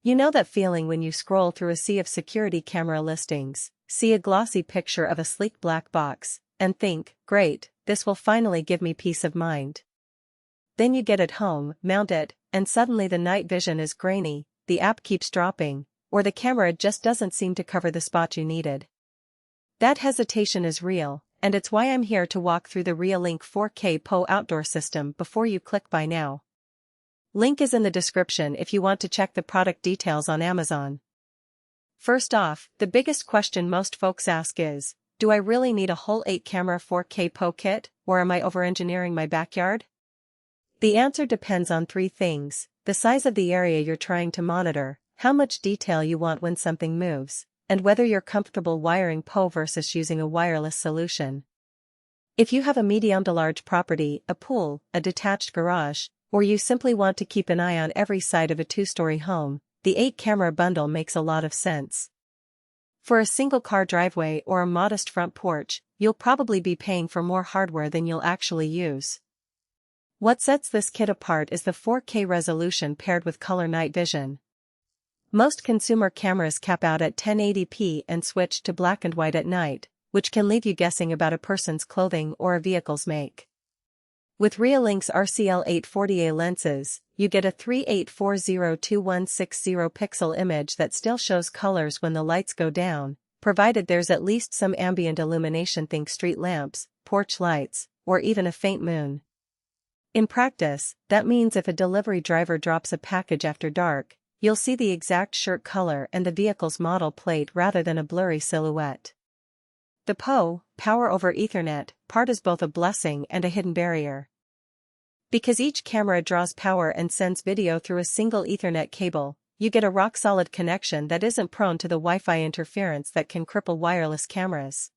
You know that feeling when you scroll through a sea of security camera listings, see a glossy picture of a sleek black box, and think, great, this will finally give me peace of mind. Then you get it home, mount it, and suddenly the night vision is grainy, the app keeps dropping, or the camera just doesn't seem to cover the spot you needed. That hesitation is real, and it's why I'm here to walk through the REOLINK 4K PoE outdoor system before you click buy now. Link is in the description if you want to check the product details on Amazon. First off, the biggest question most folks ask is, do I really need a whole 8-camera 4K PoE kit, or am I over-engineering my backyard? The answer depends on 3 things: the size of the area you're trying to monitor, how much detail you want when something moves, and whether you're comfortable wiring PoE versus using a wireless solution. If you have a medium to large property, a pool, a detached garage, or you simply want to keep an eye on every side of a 2-story home, the 8-camera bundle makes a lot of sense. For a single-car driveway or a modest front porch, you'll probably be paying for more hardware than you'll actually use. What sets this kit apart is the 4K resolution paired with color night vision. Most consumer cameras cap out at 1080p and switch to black and white at night, which can leave you guessing about a person's clothing or a vehicle's make. With REOLINK's RCL 840A lenses, you get a 3840x2160 pixel image that still shows colors when the lights go down, provided there's at least some ambient illumination, think street lamps, porch lights, or even a faint moon. In practice, that means if a delivery driver drops a package after dark, you'll see the exact shirt color and the vehicle's model plate rather than a blurry silhouette. The PoE, Power over Ethernet, part is both a blessing and a hidden barrier. Because each camera draws power and sends video through a single Ethernet cable, you get a rock-solid connection that isn't prone to the Wi-Fi interference that can cripple wireless cameras.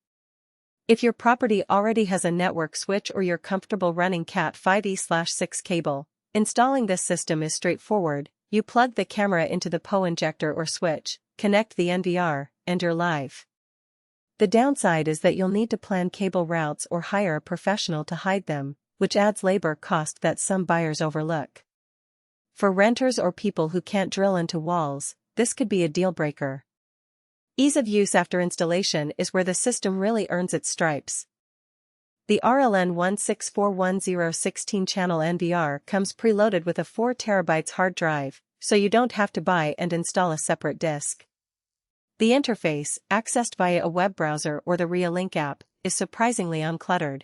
If your property already has a network switch or you're comfortable running Cat 5e/6 cable, installing this system is straightforward. You plug the camera into the PoE injector or switch, connect the NVR, and you're live. The downside is that you'll need to plan cable routes or hire a professional to hide them, which adds labor cost that some buyers overlook. For renters or people who can't drill into walls, this could be a deal-breaker. Ease of use after installation is where the system really earns its stripes. The RLN 16410 16-channel NVR comes preloaded with a 4 TB hard drive, so you don't have to buy and install a separate disk. The interface, accessed via a web browser or the REOLINK app, is surprisingly uncluttered.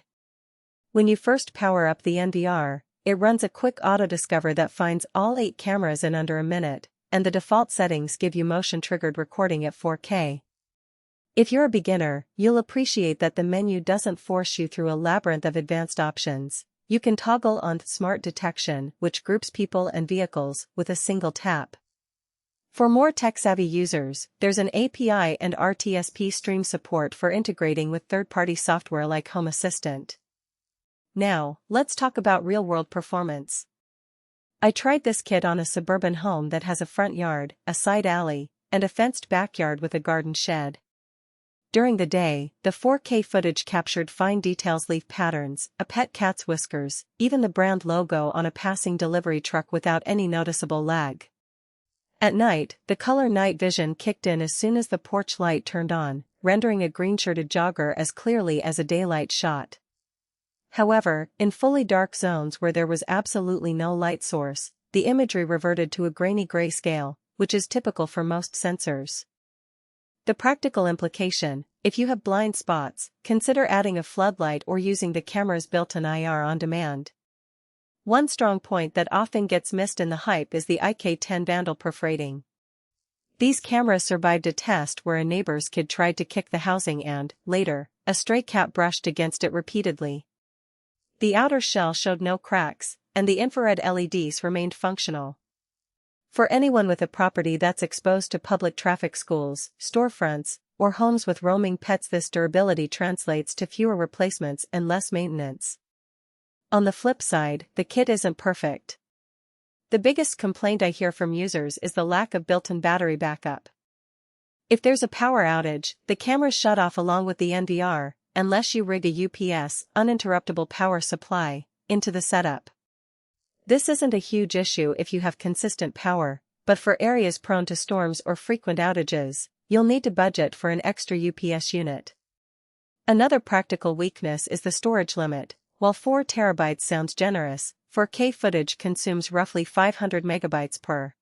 When you first power up the NVR, it runs a quick auto-discover that finds all 8 cameras in under a minute, and the default settings give you motion-triggered recording at 4K. If you're a beginner, you'll appreciate that the menu doesn't force you through a labyrinth of advanced options. You can toggle on Smart Detection, which groups people and vehicles, with a single tap. For more tech-savvy users, there's an API and RTSP stream support for integrating with third-party software like Home Assistant. Now, let's talk about real-world performance. I tried this kit on a suburban home that has a front yard, a side alley, and a fenced backyard with a garden shed. During the day, the 4K footage captured fine details: leaf patterns, a pet cat's whiskers, even the brand logo on a passing delivery truck without any noticeable lag. At night, the color night vision kicked in as soon as the porch light turned on, rendering a green-shirted jogger as clearly as a daylight shot. However, in fully dark zones where there was absolutely no light source, the imagery reverted to a grainy grayscale, which is typical for most sensors. The practical implication: if you have blind spots, consider adding a floodlight or using the camera's built-in IR on demand. One strong point that often gets missed in the hype is the IK10 Vandal-Proof rating. These cameras survived a test where a neighbor's kid tried to kick the housing and, later, a stray cat brushed against it repeatedly. The outer shell showed no cracks, and the infrared LEDs remained functional. For anyone with a property that's exposed to public traffic, schools, storefronts, or homes with roaming pets, this durability translates to fewer replacements and less maintenance. On the flip side, the kit isn't perfect. The biggest complaint I hear from users is the lack of built-in battery backup. If there's a power outage, the cameras shut off along with the NVR, unless you rig a UPS, uninterruptible power supply, into the setup. This isn't a huge issue if you have consistent power, but for areas prone to storms or frequent outages, you'll need to budget for an extra UPS unit. Another practical weakness is the storage limit. While 4 TB sounds generous, 4K footage consumes roughly 500 MB per